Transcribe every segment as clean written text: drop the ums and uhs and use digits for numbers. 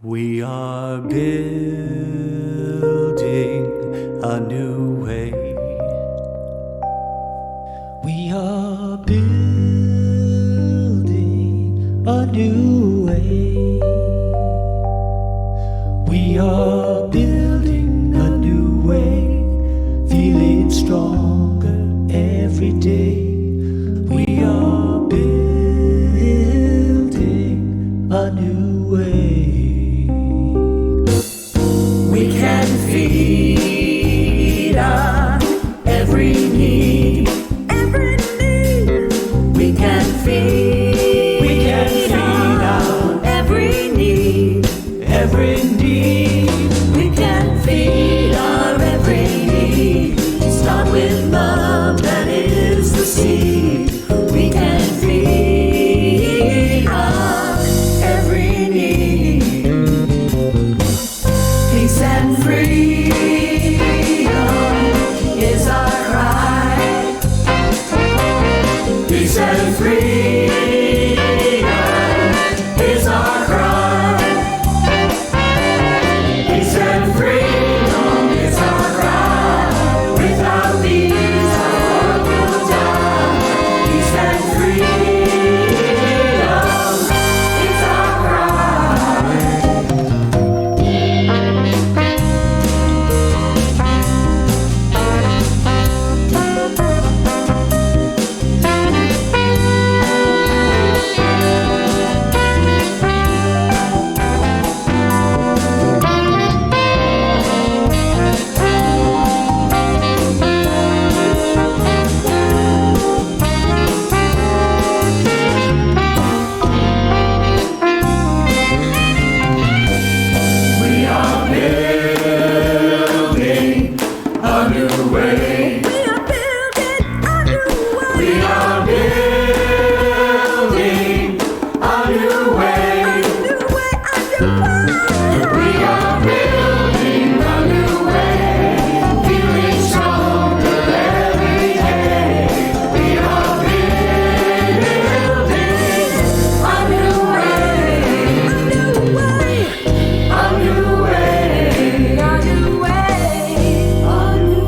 We are building a new way. We are building a new way. We are building a new way, feeling stronger every day. We are building a new way. We can feed our every need. Every need. We can feed our every need. Every need. We can feed our every need. Start with love, that is the seed. We can feed our every need. Peace and freedom is our cry. Peace and freedom is our cry. Peace and freedom is our cry. Without these, our world will die. Peace and freedom is our cry. We are building a new way. We are building a new way. We are building a new way. We are building a new way, feeling stronger every day. We are building a new way. A new way. A new way. A new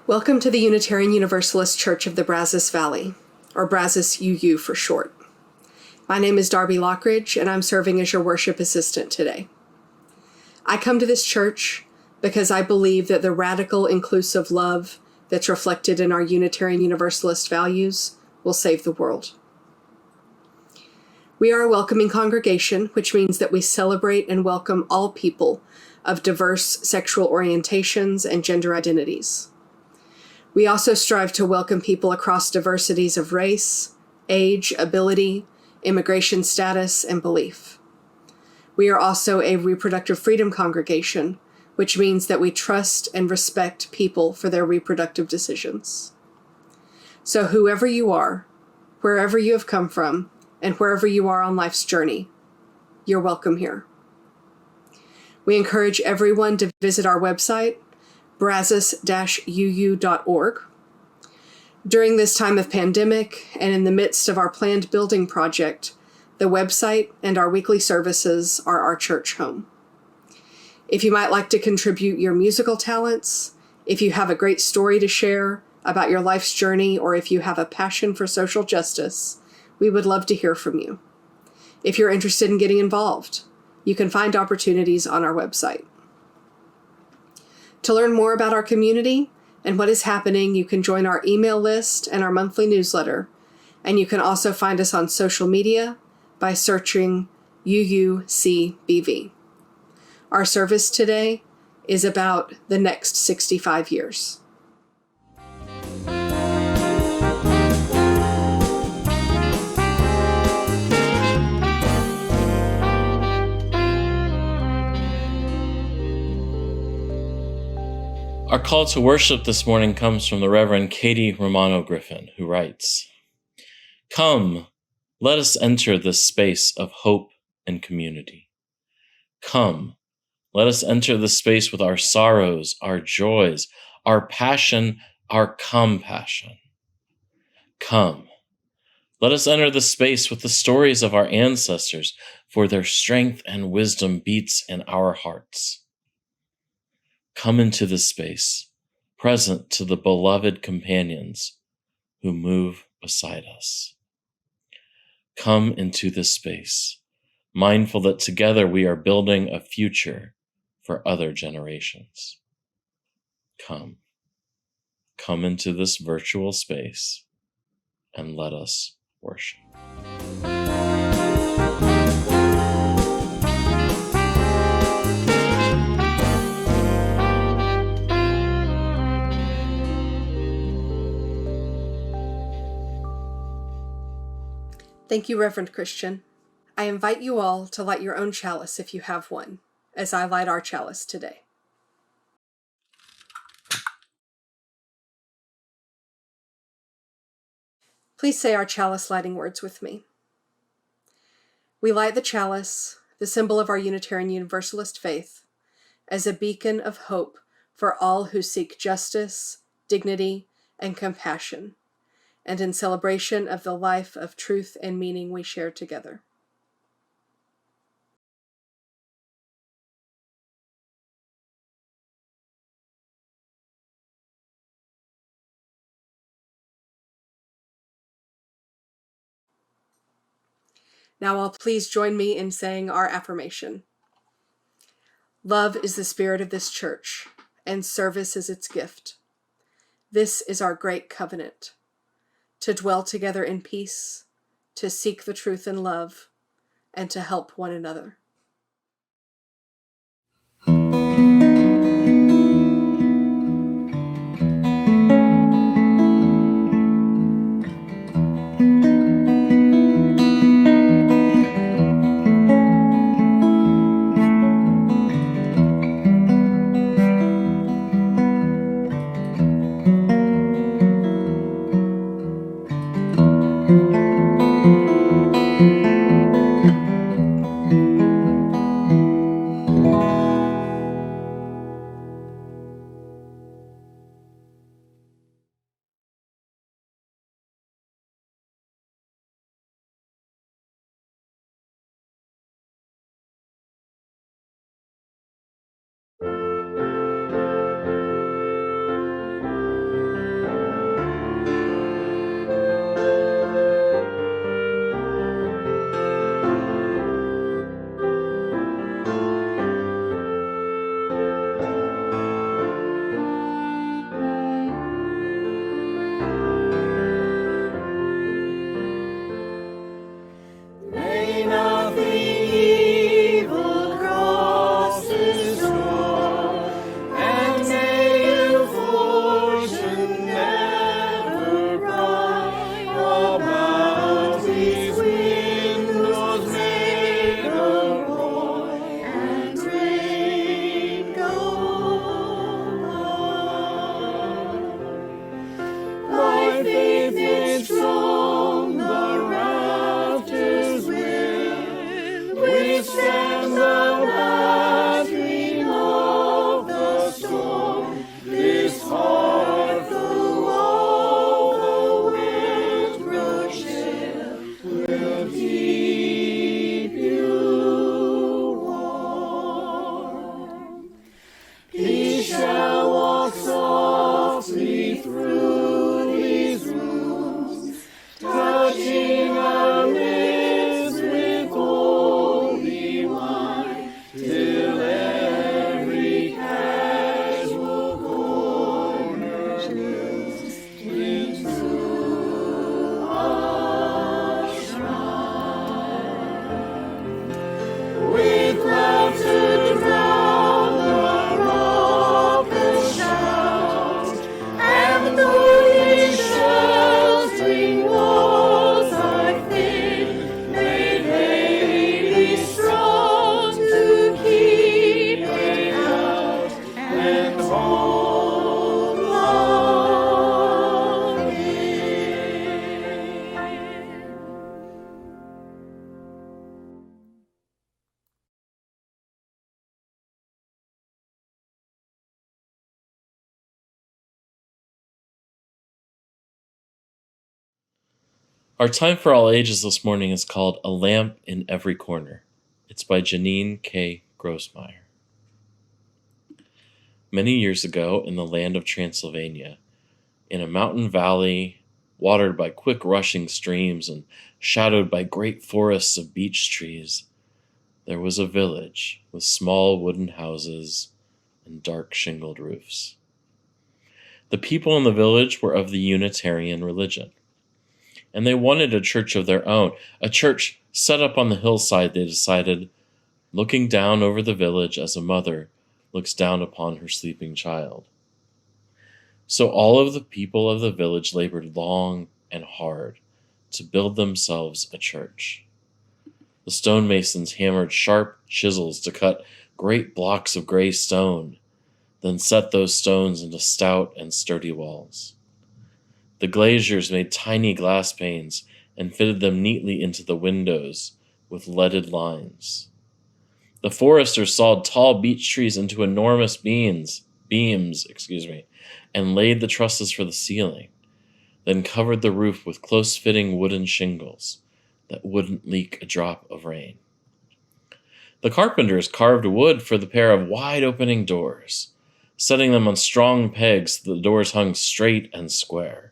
Welcome to the Unitarian Universalist Church of the Brazos Valley, or Brazos UU for short. My name is Darby Lockridge, and I'm serving as your worship assistant today. I come to this church because I believe that the radical, inclusive love that's reflected in our Unitarian Universalist values will save the world. We are a welcoming congregation, which means that we celebrate and welcome all people of diverse sexual orientations and gender identities. We also strive to welcome people across diversities of race, age, ability, immigration status, and belief. We are also a reproductive freedom congregation, which means that we trust and respect people for their reproductive decisions. So whoever you are, wherever you have come from, and wherever you are on life's journey, you're welcome here. We encourage everyone to visit our website, brazos-uu.org. During this time of pandemic and in the midst of our planned building project, the website and our weekly services are our church home. If you might like to contribute your musical talents, if you have a great story to share about your life's journey, or if you have a passion for social justice, we would love to hear from you. If you're interested in getting involved, you can find opportunities on our website. To learn more about our community and what is happening, you can join our email list and our monthly newsletter, and you can also find us on social media by searching UUCBV. Our service today is about the next 65 years. Our call to worship this morning comes from the Reverend Katie Romano Griffin, who writes, "Come, let us enter this space of hope and community. Come, let us enter the space with our sorrows, our joys, our passion, our compassion. Come, let us enter the space with the stories of our ancestors, for their strength and wisdom beats in our hearts. Come into this space, present to the beloved companions who move beside us. Come into this space, mindful that together we are building a future for other generations. Come into this virtual space and let us worship. Thank you, Reverend Christian. I invite you all to light your own chalice if you have one, as I light our chalice today. Please say our chalice lighting words with me. We light the chalice, the symbol of our Unitarian Universalist faith, as a beacon of hope for all who seek justice, dignity, and compassion, and in celebration of the life of truth and meaning we share together. Now all please join me in saying our affirmation. Love is the spirit of this church, and service is its gift. This is our great covenant, to dwell together in peace, to seek the truth in love, and to help one another. May nothing evil cross this shore, and may ill fortune never pry about these windows made of roar, and rain go on. By faith made strong, the rafters withstand the battering of the storm. This heart through all the wind rusheth will keep you warm. He shall walk softly through these rooms, touching our lips with holy wine. Our time for all ages this morning is called A Lamp in Every Corner. It's by Janine K. Grossmeyer. Many years ago, in the land of Transylvania, in a mountain valley watered by quick rushing streams and shadowed by great forests of beech trees, there was a village with small wooden houses and dark shingled roofs. The people in the village were of the Unitarian religion, and they wanted a church of their own, a church set up on the hillside, they decided, looking down over the village as a mother looks down upon her sleeping child. So all of the people of the village labored long and hard to build themselves a church. The stonemasons hammered sharp chisels to cut great blocks of gray stone, then set those stones into stout and sturdy walls. The glaziers made tiny glass panes and fitted them neatly into the windows with leaded lines. The foresters sawed tall beech trees into enormous beams, and laid the trusses for the ceiling, then covered the roof with close-fitting wooden shingles that wouldn't leak a drop of rain. The carpenters carved wood for the pair of wide-opening doors, setting them on strong pegs so the doors hung straight and square.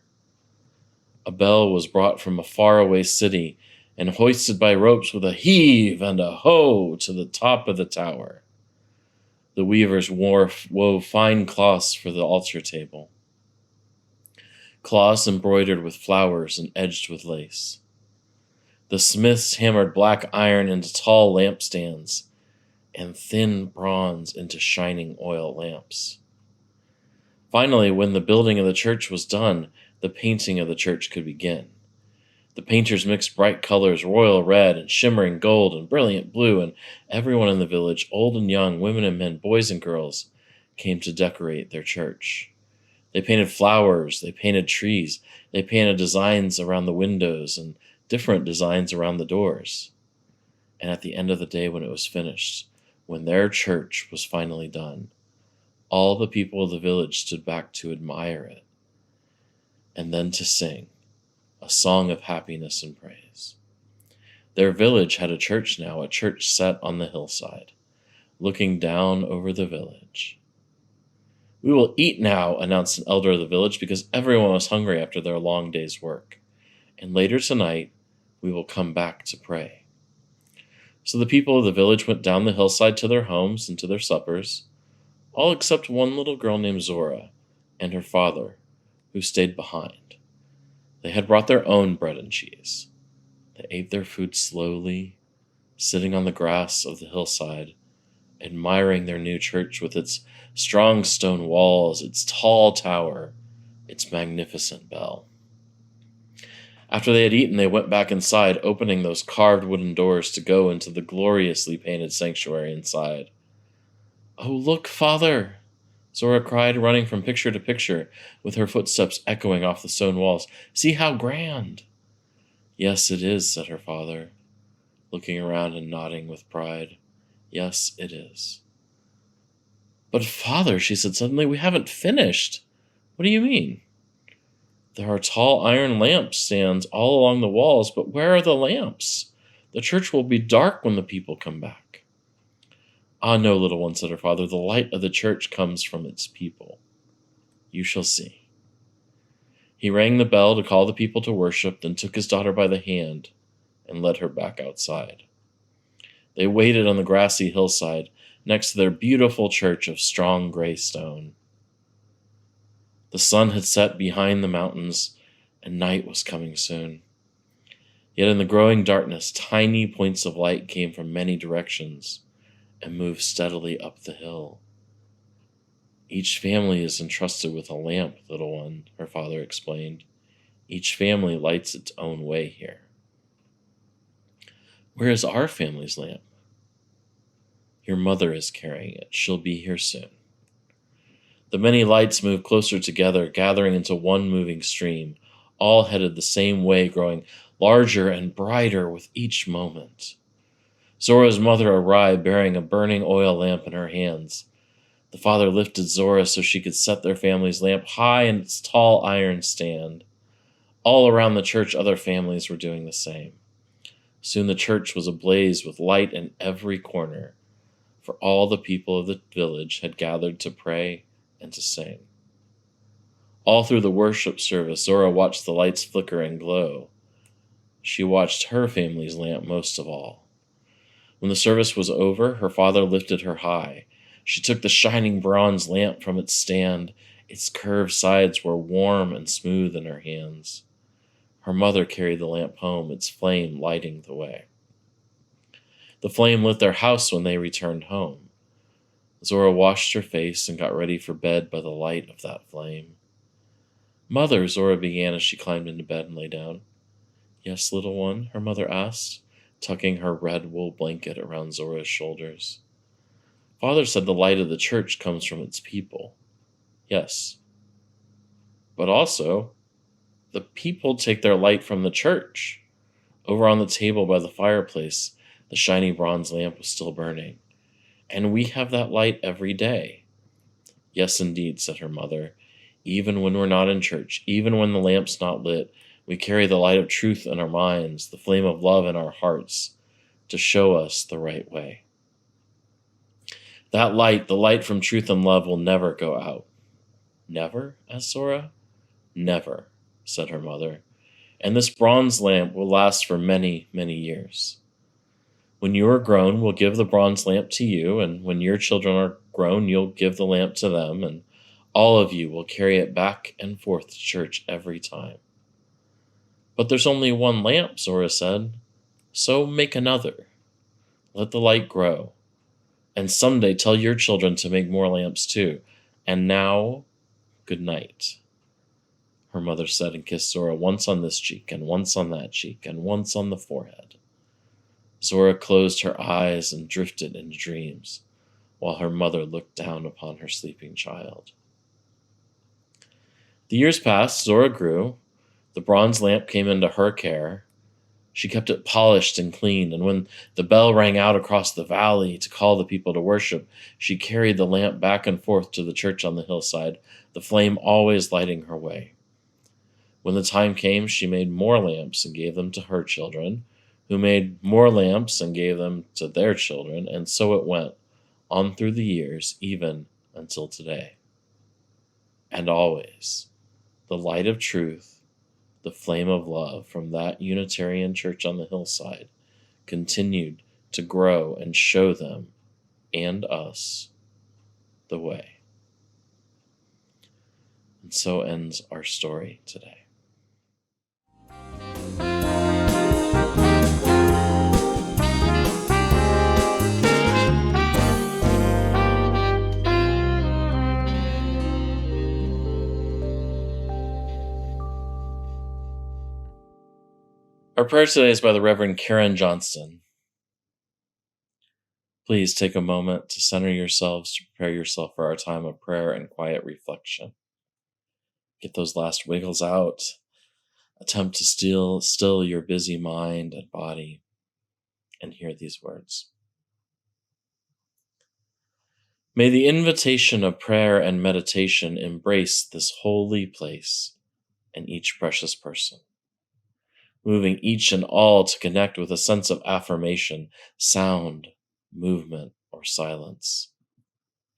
A bell was brought from a faraway city and hoisted by ropes with a heave and a ho to the top of the tower. The weavers wove fine cloths for the altar table, cloths embroidered with flowers and edged with lace. The smiths hammered black iron into tall lampstands and thin bronze into shining oil lamps. Finally, when the building of the church was done, the painting of the church could begin. The painters mixed bright colors, royal red and shimmering gold and brilliant blue, and everyone in the village, old and young, women and men, boys and girls, came to decorate their church. They painted flowers, they painted trees, they painted designs around the windows and different designs around the doors. And at the end of the day, when it was finished, when their church was finally done, all the people of the village stood back to admire it and then to sing a song of happiness and praise. Their village had a church now, a church set on the hillside, looking down over the village. "We will eat now," announced an elder of the village, because everyone was hungry after their long day's work. "And later tonight, we will come back to pray." So the people of the village went down the hillside to their homes and to their suppers, all except one little girl named Zora and her father, who stayed behind. They had brought their own bread and cheese. They ate their food slowly, sitting on the grass of the hillside, admiring their new church with its strong stone walls, its tall tower, its magnificent bell. After they had eaten, they went back inside, opening those carved wooden doors to go into the gloriously painted sanctuary inside. "Oh, look, Father!" Zora cried, running from picture to picture, with her footsteps echoing off the stone walls. "See how grand!" "Yes, it is," said her father, looking around and nodding with pride. "Yes, it is." "But Father," she said suddenly, "we haven't finished." "What do you mean?" "There are tall iron lamp stands all along the walls, but where are the lamps? The church will be dark when the people come back." "Ah, no, little one," said her father. "The light of the church comes from its people. You shall see." He rang the bell to call the people to worship, then took his daughter by the hand and led her back outside. They waited on the grassy hillside next to their beautiful church of strong gray stone. The sun had set behind the mountains, and night was coming soon. Yet in the growing darkness, tiny points of light came from many directions and moved steadily up the hill. "Each family is entrusted with a lamp, little one," her father explained. "Each family lights its own way here." "Where is our family's lamp?" "Your mother is carrying it. She'll be here soon." The many lights moved closer together, gathering into one moving stream, all headed the same way, growing larger and brighter with each moment. Zora's mother arrived, bearing a burning oil lamp in her hands. The father lifted Zora so she could set their family's lamp high in its tall iron stand. All around the church, other families were doing the same. Soon the church was ablaze with light in every corner, for all the people of the village had gathered to pray and to sing. All through the worship service, Zora watched the lights flicker and glow. She watched her family's lamp most of all. When the service was over, her father lifted her high. She took the shining bronze lamp from its stand. Its curved sides were warm and smooth in her hands. Her mother carried the lamp home, its flame lighting the way. The flame lit their house when they returned home. Zora washed her face and got ready for bed by the light of that flame. "Mother," Zora began as she climbed into bed and lay down. "Yes, little one?" her mother asked, tucking her red wool blanket around Zora's shoulders. "Father said the light of the church comes from its people." "Yes. But also, the people take their light from the church." Over on the table by the fireplace, the shiny bronze lamp was still burning. "And we have that light every day." "Yes, indeed," said her mother. "Even when we're not in church, even when the lamp's not lit, we carry the light of truth in our minds, the flame of love in our hearts, to show us the right way. That light, the light from truth and love, will never go out." "Never?" asked Zora. "Never," said her mother. "And this bronze lamp will last for many, many years. When you are grown, we'll give the bronze lamp to you, and when your children are grown, you'll give the lamp to them, and all of you will carry it back and forth to church every time." "But there's only one lamp," Zora said. "So make another. Let the light grow. And someday tell your children to make more lamps too. And now, good night," her mother said and kissed Zora once on this cheek, and once on that cheek, and once on the forehead. Zora closed her eyes and drifted into dreams, while her mother looked down upon her sleeping child. The years passed, Zora grew. The bronze lamp came into her care. She kept it polished and clean, and when the bell rang out across the valley to call the people to worship, she carried the lamp back and forth to the church on the hillside, the flame always lighting her way. When the time came, she made more lamps and gave them to her children, who made more lamps and gave them to their children, and so it went, on through the years, even until today. And always, the light of truth, the flame of love from that Unitarian church on the hillside continued to grow and show them and us the way. And so ends our story today. Our prayer today is by the Reverend Karen Johnston. Please take a moment to center yourselves, to prepare yourself for our time of prayer and quiet reflection. Get those last wiggles out. Attempt to still your busy mind and body, and hear these words. May the invitation of prayer and meditation embrace this holy place and each precious person, moving each and all to connect with a sense of affirmation, sound, movement, or silence,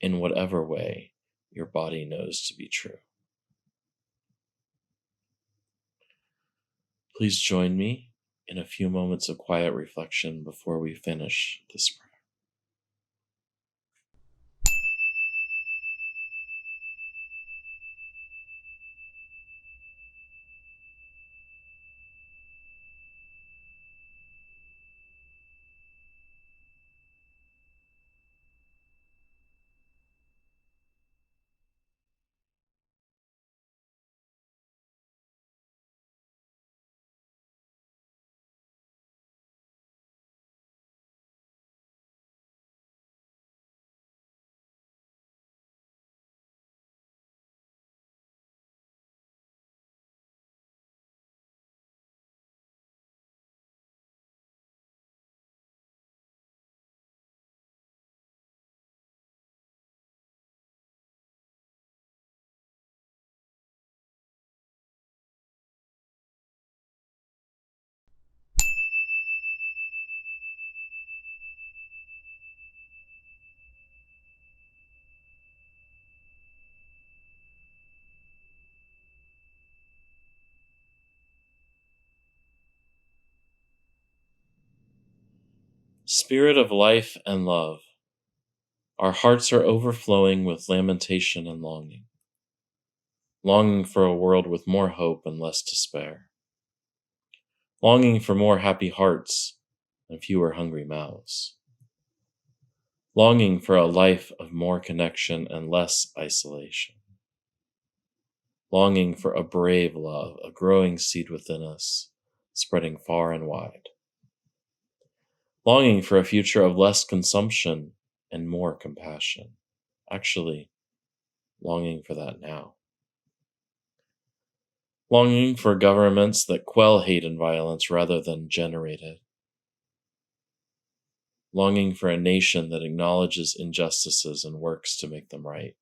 in whatever way your body knows to be true. Please join me in a few moments of quiet reflection before we finish this prayer. Spirit of life and love, our hearts are overflowing with lamentation and longing, longing for a world with more hope and less despair, longing for more happy hearts and fewer hungry mouths, longing for a life of more connection and less isolation, longing for a brave love, a growing seed within us, spreading far and wide, longing for a future of less consumption and more compassion, actually longing for that now. Longing for governments that quell hate and violence rather than generate it. Longing for a nation that acknowledges injustices and works to make them right.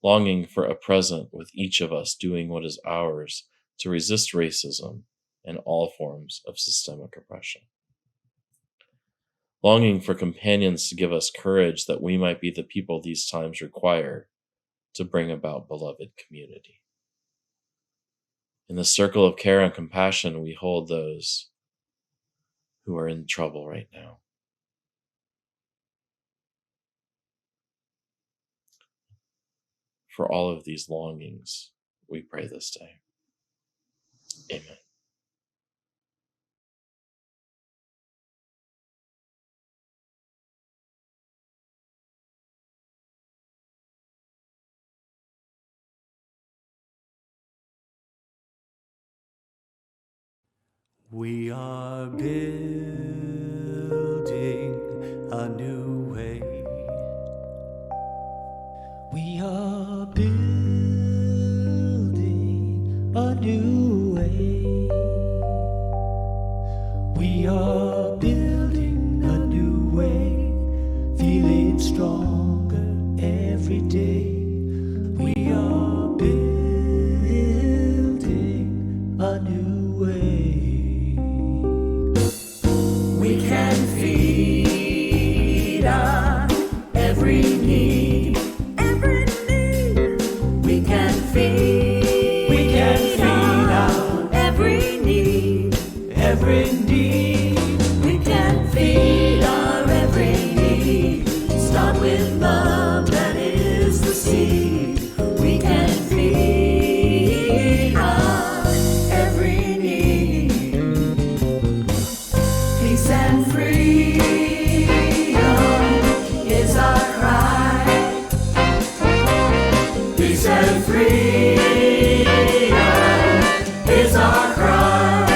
Longing for a present with each of us doing what is ours to resist racism and all forms of systemic oppression. Longing for companions to give us courage that we might be the people these times require to bring about beloved community. In the circle of care and compassion, we hold those who are in trouble right now. For all of these longings, we pray this day. Amen. We are building a new way. We are building a new way. We are building a new way, feeling stronger every day. We are building a new way. We can feed our every need. Every need. We can feed our every need. Every need. We can feed our every need. Start with love, that is the seed. We can feed our every need. Peace and freedom is our cry. Peace and freedom is our cry.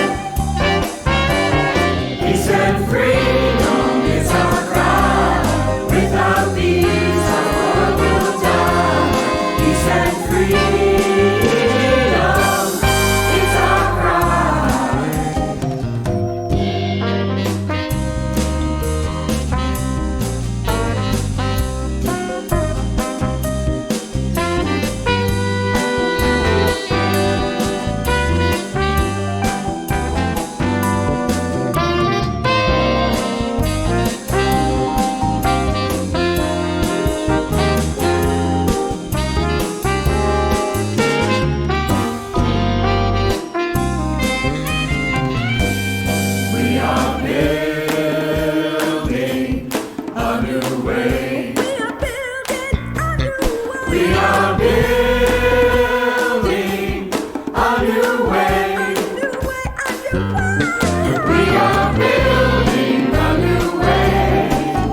Peace and freedom is our cry. Without these, our world will die. Peace and freedom is our cry. We are building a new way. We are building a new way. We are building a new way,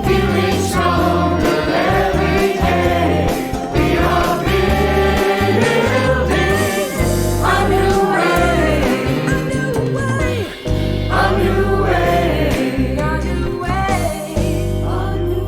feeling stronger every day. We are building a new way. A new way, a new way, a new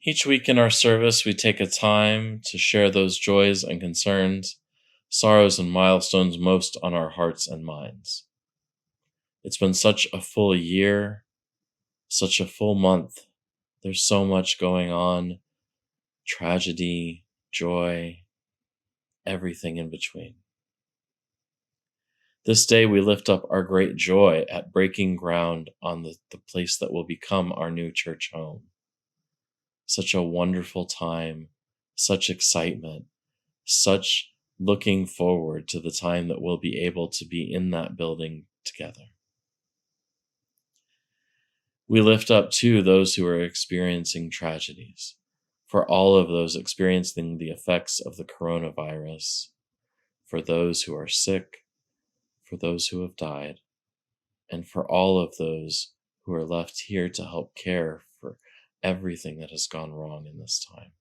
Each week in our service, we take a time to share those joys and concerns, sorrows and milestones most on our hearts and minds. It's been such a full year, such a full month. There's so much going on, tragedy, joy, everything in between. This day we lift up our great joy at breaking ground on the place that will become our new church home. Such a wonderful time, such excitement, such looking forward to the time that we'll be able to be in that building together. We lift up, too, those who are experiencing tragedies, for all of those experiencing the effects of the coronavirus, for those who are sick, for those who have died, and for all of those who are left here to help care for everything that has gone wrong in this time.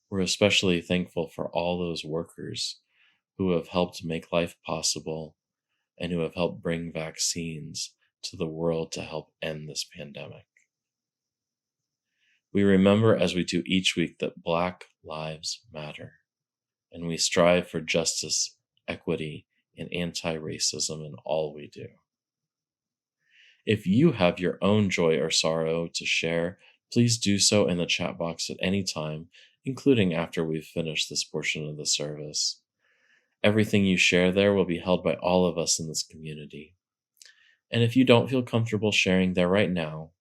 We're especially thankful for all those workers who have helped make life possible and who have helped bring vaccines to the world to help end this pandemic. We remember, as we do each week, that Black lives matter, and we strive for justice, equity, and anti-racism in all we do. If you have your own joy or sorrow to share, please do so in the chat box at any time, including after we've finished this portion of the service. Everything you share there will be held by all of us in this community. And if you don't feel comfortable sharing there right now,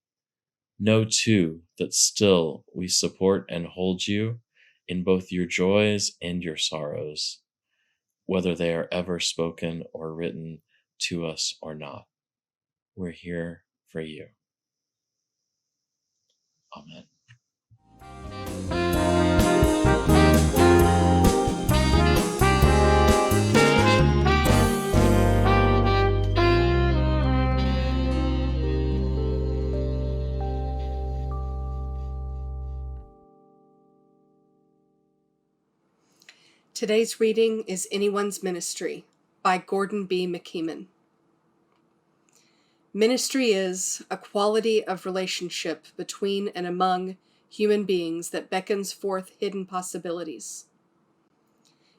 know too that still we support and hold you in both your joys and your sorrows, whether they are ever spoken or written to us or not. We're here for you. Amen. Today's reading is Anyone's Ministry by Gordon B. McKeeman. Ministry is a quality of relationship between and among human beings that beckons forth hidden possibilities,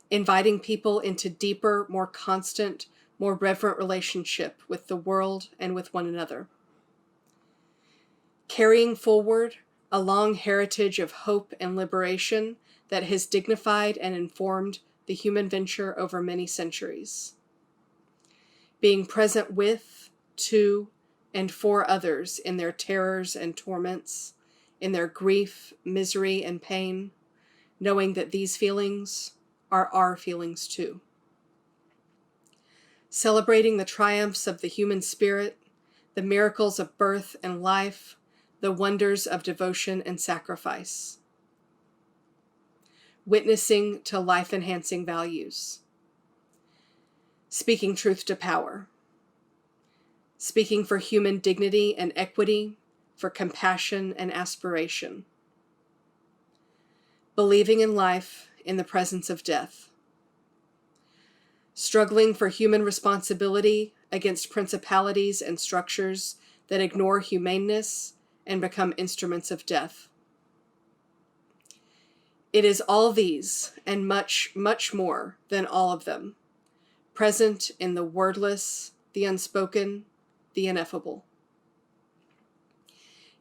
inviting people into deeper, more constant, more reverent relationship with the world and with one another. Carrying forward a long heritage of hope and liberation that has dignified and informed the human venture over many centuries. Being present with, to, and for others in their terrors and torments, in their grief, misery, and pain, knowing that these feelings are our feelings too. Celebrating the triumphs of the human spirit, the miracles of birth and life, the wonders of devotion and sacrifice. Witnessing to life-enhancing values. Speaking truth to power. Speaking for human dignity and equity, for compassion and aspiration. Believing in life in the presence of death. Struggling for human responsibility against principalities and structures that ignore humaneness and become instruments of death. It is all these, and much, much more than all of them, present in the wordless, the unspoken, the ineffable.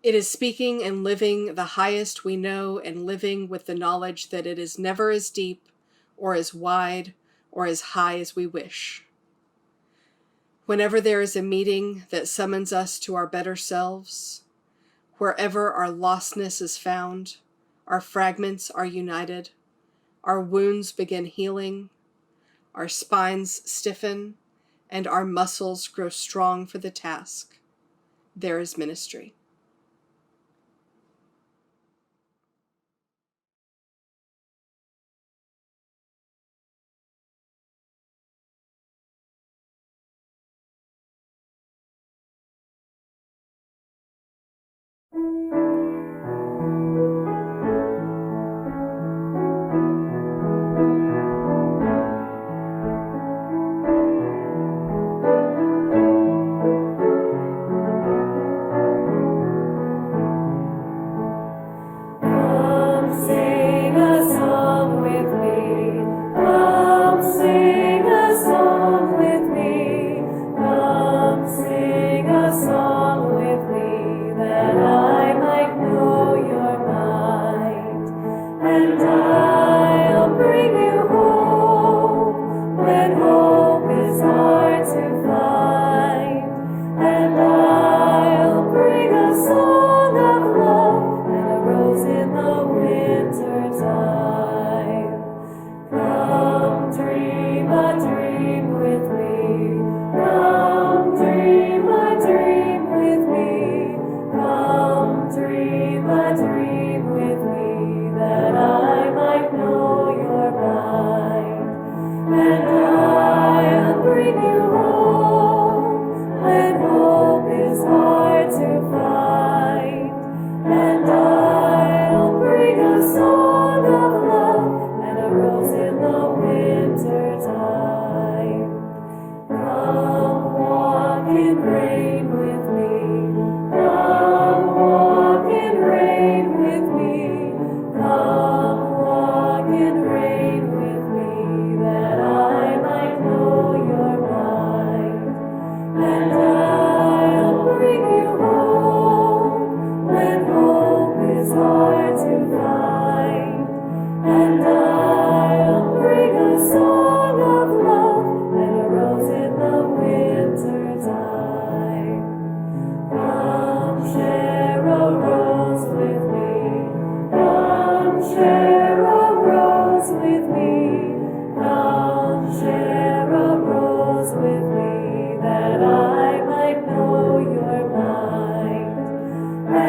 It is speaking and living the highest we know and living with the knowledge that it is never as deep or as wide or as high as we wish. Whenever there is a meeting that summons us to our better selves, wherever our lostness is found, our fragments are united, our wounds begin healing, our spines stiffen, and our muscles grow strong for the task. There is ministry.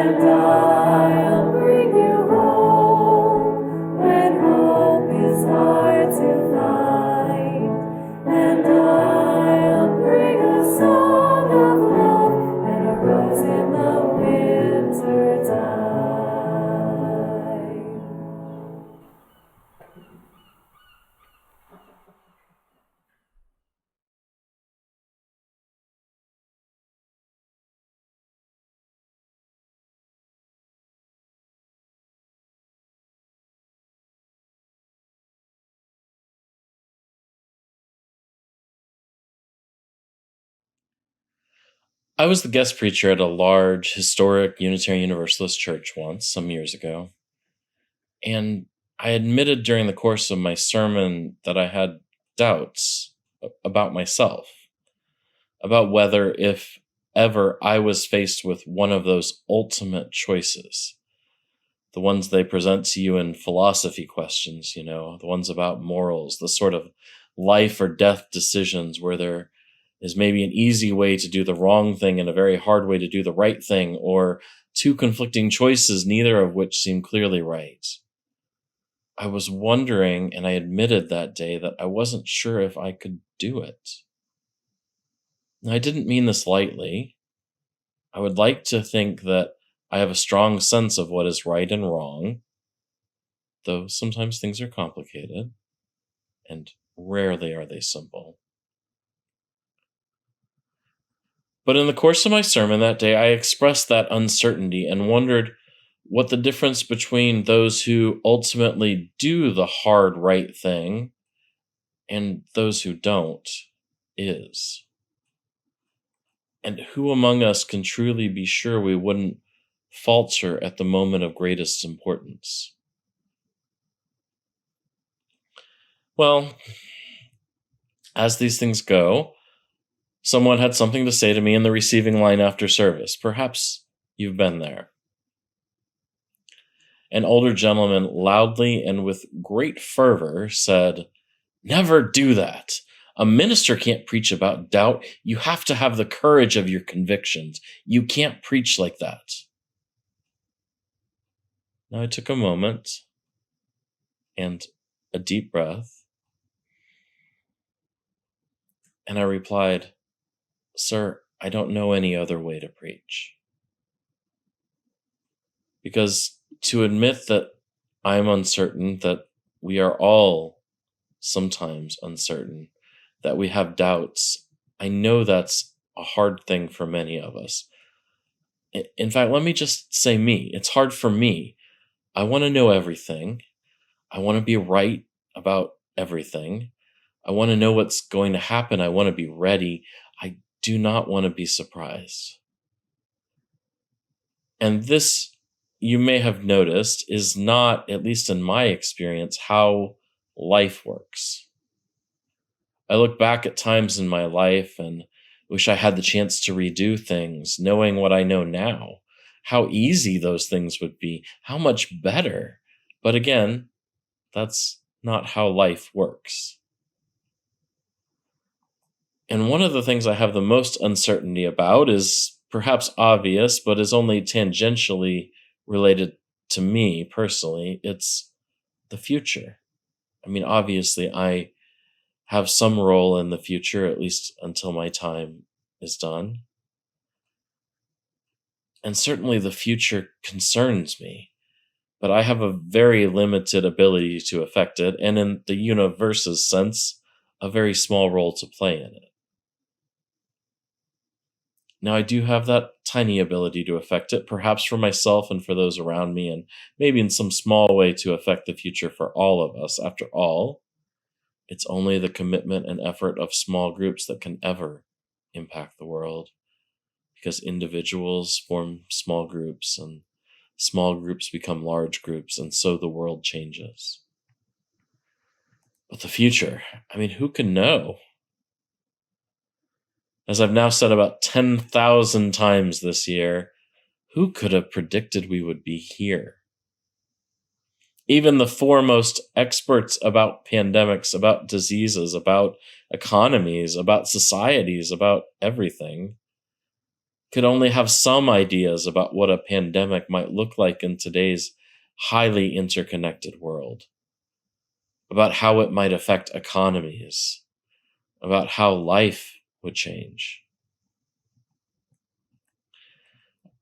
and I'll bring you home when hope is hard to find, and I'll bring a song of love and a rose in the winter time. I was the guest preacher at a large, historic Unitarian Universalist church once, some years ago, and I admitted during the course of my sermon that I had doubts about myself, about whether, if ever, I was faced with one of those ultimate choices, the ones they present to you in philosophy questions, the ones about morals, the sort of life or death decisions where there is maybe an easy way to do the wrong thing and a very hard way to do the right thing, or two conflicting choices, neither of which seem clearly right. I was wondering, and I admitted that day, that I wasn't sure if I could do it. Now, I didn't mean this lightly. I would like to think that I have a strong sense of what is right and wrong, though sometimes things are complicated, and rarely are they simple. But in the course of my sermon that day, I expressed that uncertainty and wondered what the difference between those who ultimately do the hard right thing and those who don't is. And who among us can truly be sure we wouldn't falter at the moment of greatest importance? Well, as these things go, someone had something to say to me in the receiving line after service. Perhaps you've been there. An older gentleman loudly and with great fervor said, "Never do that. A minister can't preach about doubt. You have to have the courage of your convictions. You can't preach like that." Now I took a moment and a deep breath, and I replied, "Sir, I don't know any other way to preach." Because to admit that I'm uncertain, that we are all sometimes uncertain, that we have doubts, I know that's a hard thing for many of us. In fact, let me just say me. It's hard for me. I want to know everything. I want to be right about everything. I want to know what's going to happen. I want to be ready. I do not want to be surprised. And this, you may have noticed, is not, at least in my experience, how life works. I look back at times in my life and wish I had the chance to redo things, knowing what I know now, how easy those things would be, how much better. But again, that's not how life works. And one of the things I have the most uncertainty about is perhaps obvious, but is only tangentially related to me personally. It's the future. I mean, obviously, I have some role in the future, at least until my time is done. And certainly the future concerns me, but I have a very limited ability to affect it, and in the universe's sense, a very small role to play in it. Now, I do have that tiny ability to affect it, perhaps for myself and for those around me, and maybe in some small way to affect the future for all of us. After all, it's only the commitment and effort of small groups that can ever impact the world, because individuals form small groups, and small groups become large groups, and so the world changes. But the future, I mean, who can know? As I've now said about 10,000 times this year, who could have predicted we would be here? Even the foremost experts about pandemics, about diseases, about economies, about societies, about everything, could only have some ideas about what a pandemic might look like in today's highly interconnected world, about how it might affect economies, about how life would change.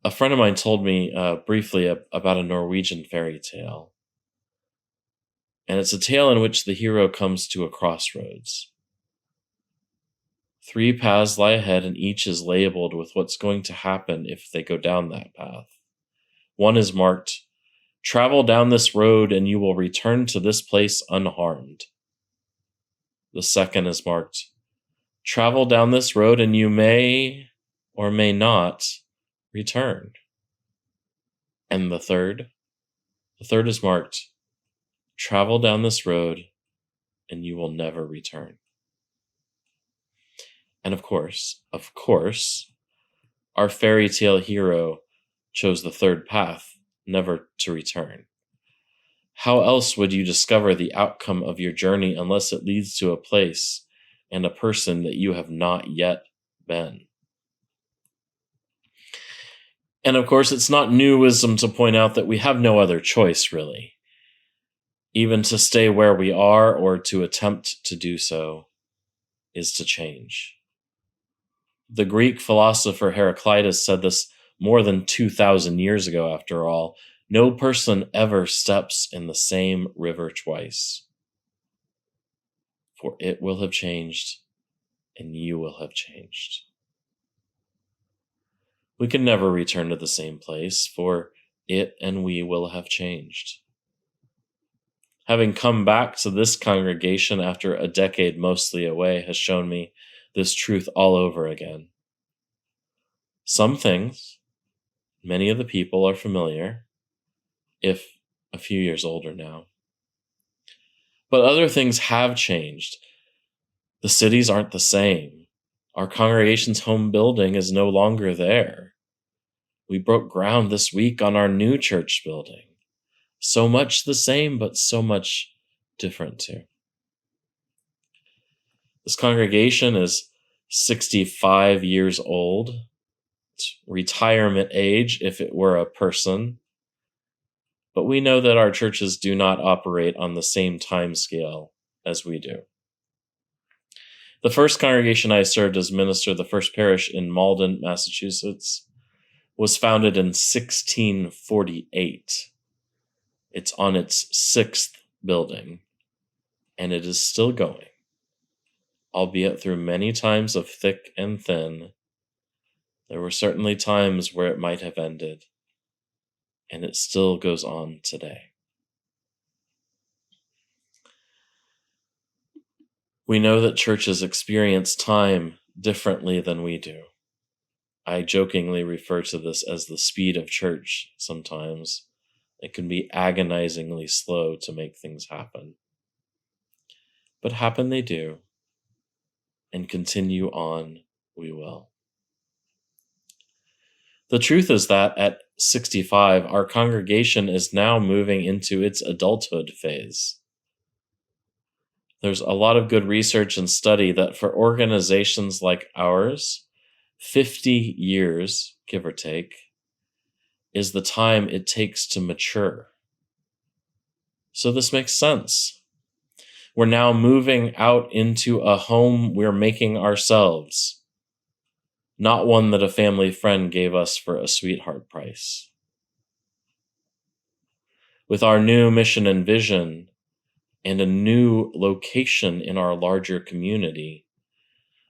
A friend of mine told me briefly about a Norwegian fairy tale. And it's a tale in which the hero comes to a crossroads. 3 paths lie ahead, and each is labeled with what's going to happen if they go down that path. One is marked, "Travel down this road and you will return to this place unharmed." The second is marked, "Travel down this road and you may or may not return." And the third is marked, "Travel down this road and you will never return." And of course, our fairy tale hero chose the third path, never to return. How else would you discover the outcome of your journey unless it leads to a place and a person that you have not yet been? And of course, it's not new wisdom to point out that we have no other choice, really. Even to stay where we are or to attempt to do so is to change. The Greek philosopher Heraclitus said this more than 2,000 years ago, after all. No person ever steps in the same river twice, for it will have changed and you will have changed. We can never return to the same place, for it and we will have changed. Having come back to this congregation after a decade mostly away has shown me this truth all over again. Some things, many of the people are familiar, if a few years older now. But other things have changed. The cities aren't the same. Our congregation's home building is no longer there. We broke ground this week on our new church building. So much the same, but so much different too. This congregation is 65 years old. It's retirement age if it were a person. But we know that our churches do not operate on the same time scale as we do. The first congregation I served as minister, the first parish in Malden, Massachusetts, was founded in 1648. It's on its 6th building, and it is still going, albeit through many times of thick and thin. There were certainly times where it might have ended, and it still goes on today. We know that churches experience time differently than we do. I jokingly refer to this as the speed of church sometimes. It can be agonizingly slow to make things happen. But happen they do, and continue on we will. The truth is that at 65, our congregation is now moving into its adulthood phase. There's a lot of good research and study that for organizations like ours, 50 years, give or take, is the time it takes to mature. So this makes sense. We're now moving out into a home we're making ourselves, not one that a family friend gave us for a sweetheart price. With our new mission and vision and a new location in our larger community,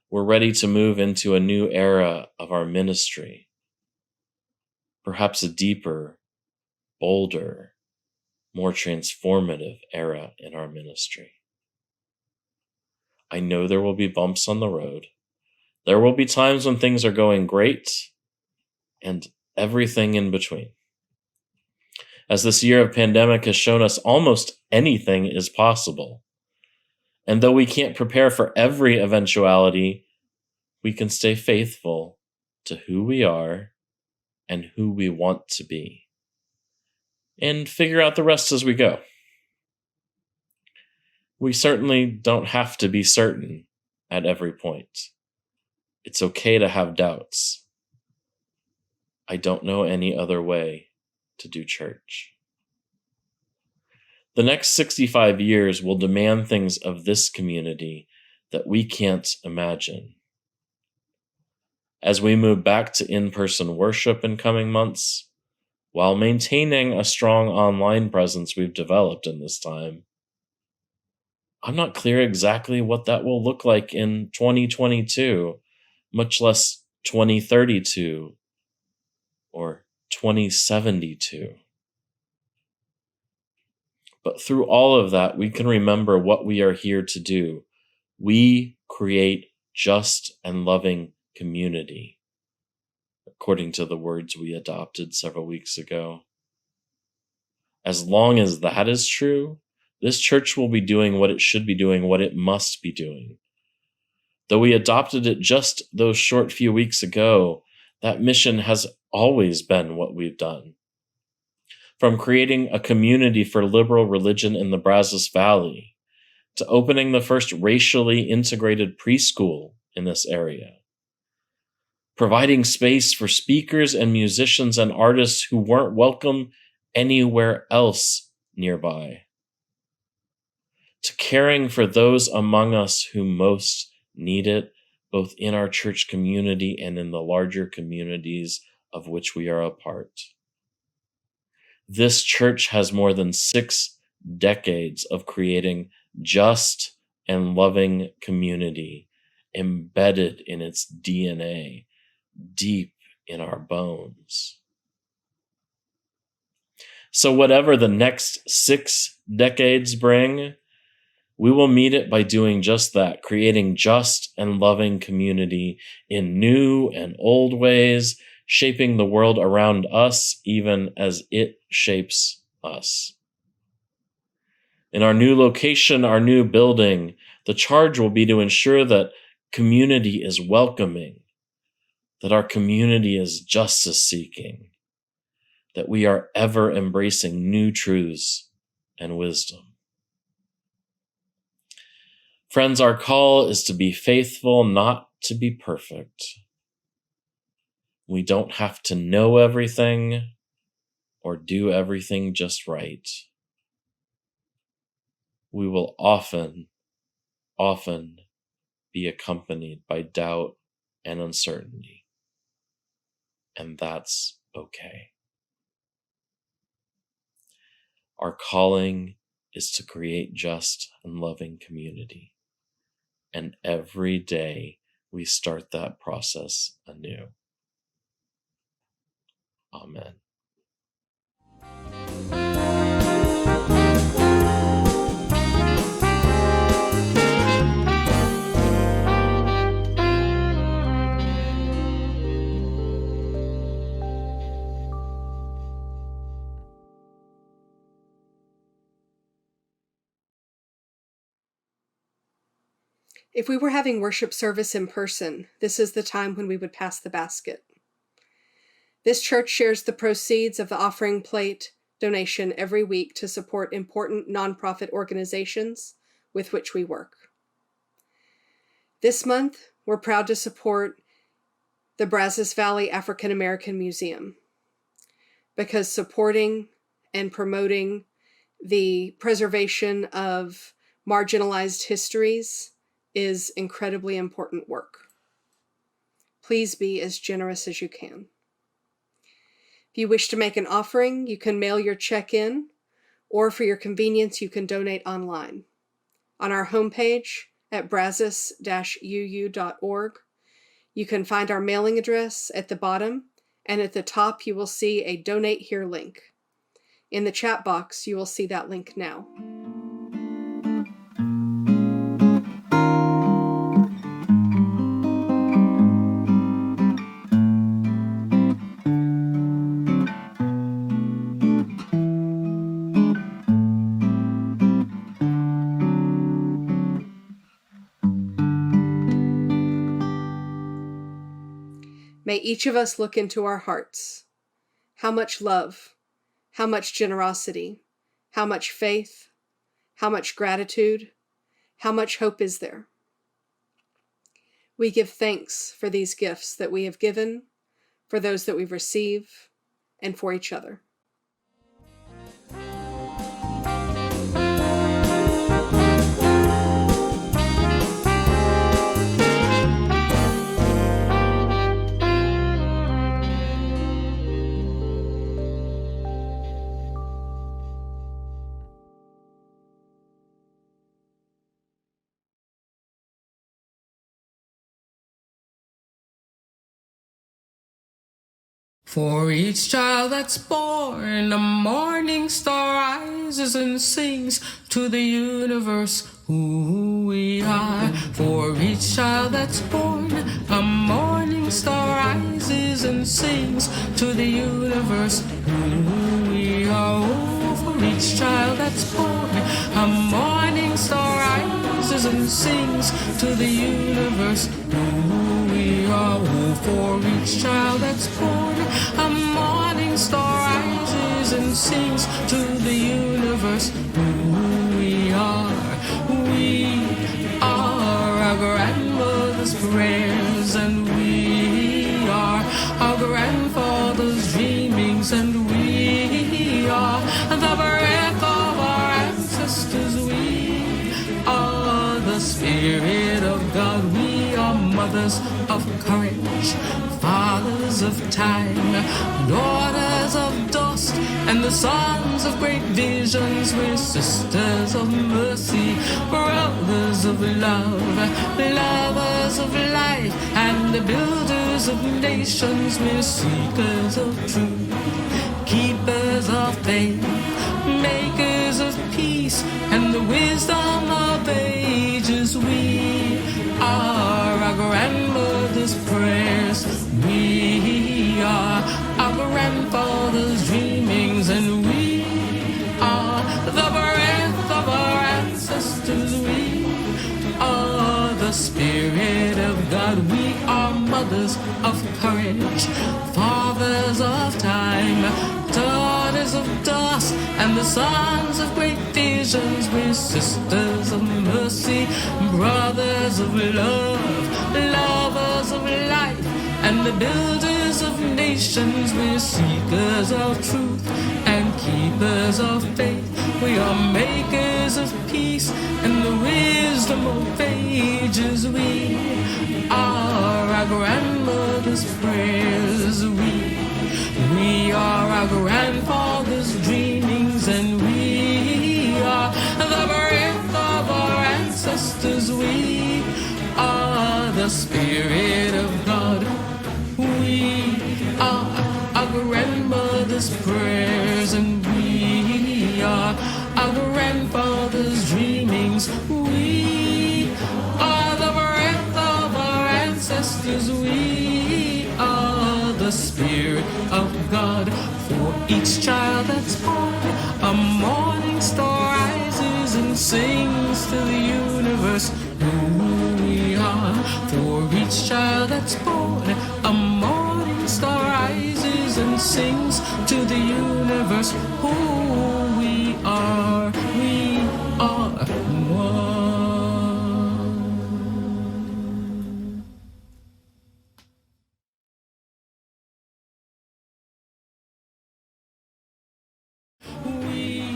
we're ready to move into a new era of our ministry. Perhaps a deeper, bolder, more transformative era in our ministry. I know there will be bumps on the road. There will be times when things are going great and everything in between. As this year of pandemic has shown us, almost anything is possible. And though we can't prepare for every eventuality, we can stay faithful to who we are and who we want to be, and figure out the rest as we go. We certainly don't have to be certain at every point. It's okay to have doubts. I don't know any other way to do church. The next 65 years will demand things of this community that we can't imagine. As we move back to in-person worship in coming months, while maintaining a strong online presence we've developed in this time, I'm not clear exactly what that will look like in 2022, much less 2032 or 2072. But through all of that, we can remember what we are here to do. We create just and loving community, according to the words we adopted several weeks ago. As long as that is true, this church will be doing what it should be doing, what it must be doing. Though we adopted it just those short few weeks ago, that mission has always been what we've done. From creating a community for liberal religion in the Brazos Valley, to opening the first racially integrated preschool in this area, providing space for speakers and musicians and artists who weren't welcome anywhere else nearby, to caring for those among us who most need it, both in our church community and in the larger communities of which we are a part. This church has more than 6 decades of creating just and loving community embedded in its DNA, deep in our bones. So whatever the next 6 decades bring, we will meet it by doing just that, creating just and loving community in new and old ways, shaping the world around us even as it shapes us. In our new location, our new building, the charge will be to ensure that community is welcoming, that our community is justice-seeking, that we are ever embracing new truths and wisdom. Friends, our call is to be faithful, not to be perfect. We don't have to know everything or do everything just right. We will often be accompanied by doubt and uncertainty, and that's okay. Our calling is to create just and loving community, and every day we start that process anew. Amen. If we were having worship service in person, this is the time when we would pass the basket. This church shares the proceeds of the offering plate donation every week to support important nonprofit organizations with which we work. This month, we're proud to support the Brazos Valley African American Museum, because supporting and promoting the preservation of marginalized histories is incredibly important work. Please be as generous as you can. If you wish to make an offering, you can mail your check in, or for your convenience, you can donate online. On our homepage at brazos-uu.org, you can find our mailing address at the bottom, and at the top you will see a Donate Here link. In the chat box, you will see that link now. May each of us look into our hearts. How much love, how much generosity, how much faith, how much gratitude, how much hope is there? We give thanks for these gifts that we have given, for those that we receive, and for each other. For each child that's born, a morning star rises and sings to the universe who we are. For each child that's born, a morning star rises and sings to the universe who we are. Oh, for each child that's born, a morning star rises and sings to the universe who we are. Oh, for each child that's born, a morning star rises and sings to the universe who we are. We are our grandmother's prayers, and we are our grandfather's dreamings, and we are the breath of our ancestors. We are the Spirit of God. We are mothers of courage, fathers of time, daughters of dust, and the sons of great visions. We're sisters of mercy, brothers of love, lovers of life, and the builders of nations. We're seekers of truth, keepers of faith, makers of peace, and the wisdom of ages. We are our grandmother's prayers. We are our grandfather's dreamings, and we are the breath of our ancestors. We are the Spirit of God. We are mothers of courage, fathers of time, daughters of dust, and the sons of great visions. We're sisters of mercy, brothers of love, lovers of life, and the builders of nations. We're seekers of truth and keepers of faith. We are makers of peace and the wisdom of ages. We are our grandmother's prayers. We are our grandfather's dreamings, and we are the breath of our ancestors. We are the Spirit of God. We are our grandmother's prayers, and we are our grandfather's dreamings. We are the breath of our ancestors. We are the Spirit of God. For each child that's born, a morning star rises and sings to the universe who we are. For each child that's born, a morning star rises and sings to the universe who we are. We are one. We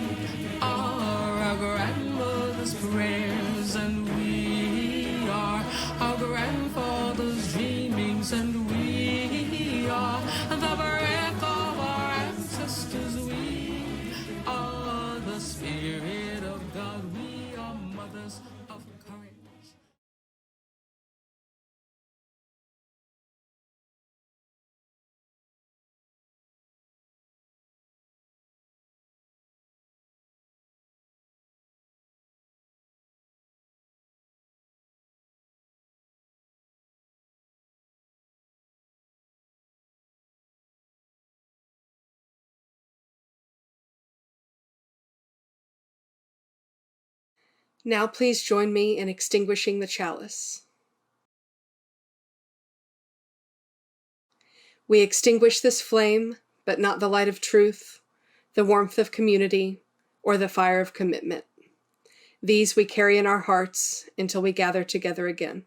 are our grandmother's prayers, and we are our grandfather's dreamings, and we are the breath of our ancestors. We are the Spirit of God. We are mothers of courage. Now please join me in extinguishing the chalice. We extinguish this flame, but not the light of truth, the warmth of community, or the fire of commitment. These we carry in our hearts until we gather together again.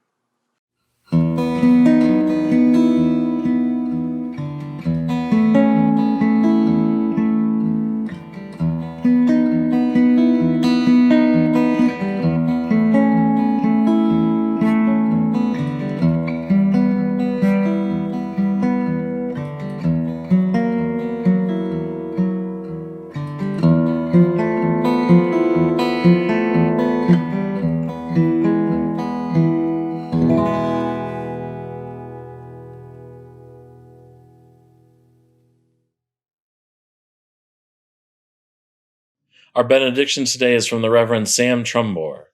Our benediction today is from the Reverend Sam Trumbore.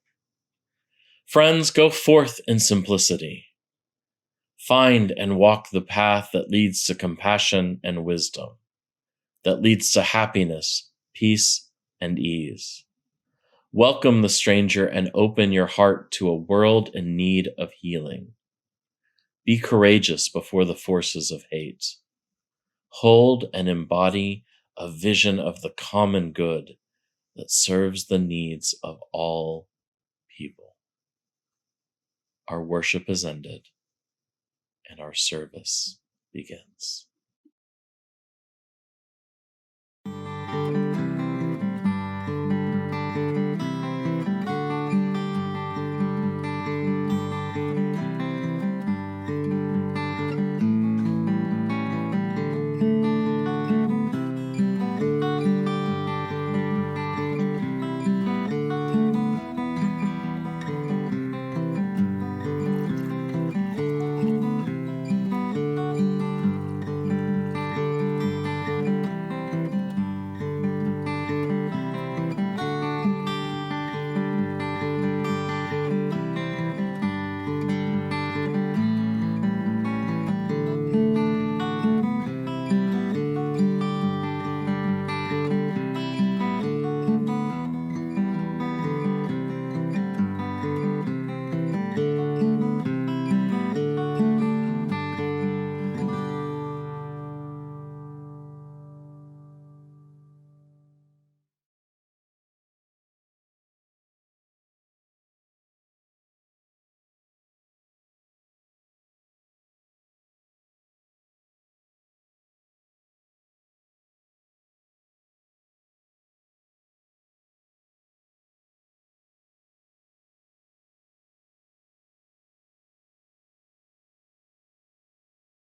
Friends, go forth in simplicity. Find and walk the path that leads to compassion and wisdom, that leads to happiness, peace, and ease. Welcome the stranger and open your heart to a world in need of healing. Be courageous before the forces of hate. Hold and embody a vision of the common good that serves the needs of all people. Our worship is ended and our service begins.